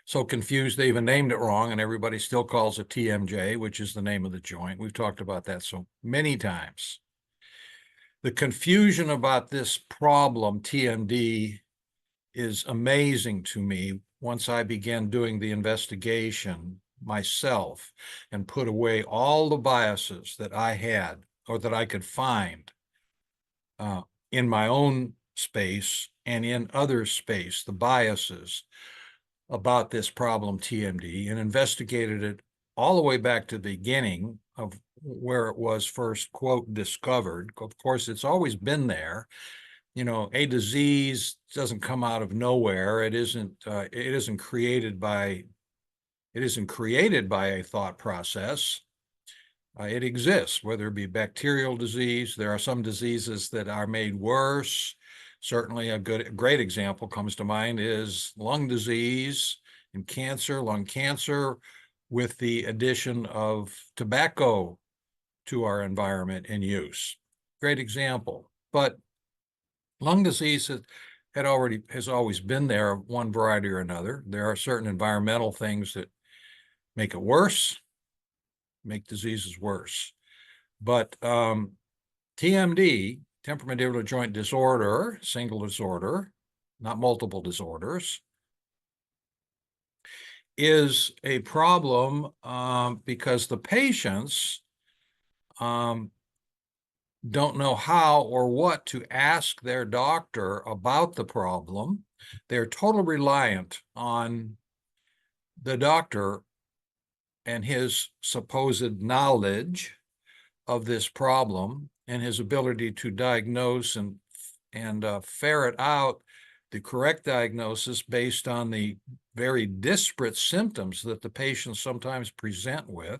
so confused they even named it wrong, and everybody still calls it TMJ, which is the name of the joint. We've talked about that so many times. The confusion about this problem, TMD, is amazing to me once I began doing the investigation myself and put away all the biases that I had or that I could find in my own space and in other space, the biases about this problem, TMD, and investigated it all the way back to the beginning of where it was first, quote, discovered. Of course, it's always been there. You know, a disease doesn't come out of nowhere. It isn't created by a thought process. It exists, whether it be bacterial disease. There are some diseases that are made worse. Certainly a great example comes to mind is lung disease and cancer, lung cancer, with the addition of tobacco to our environment and use. Great example. But lung disease has always been there of one variety or another. There are certain environmental things that make it worse, make diseases worse. But TMD, temporomandibular joint disorder, single disorder, not multiple disorders, is a problem because the patients don't know how or what to ask their doctor about the problem. They're totally reliant on the doctor and his supposed knowledge of this problem and his ability to diagnose and ferret out the correct diagnosis based on the very disparate symptoms that the patients sometimes present with.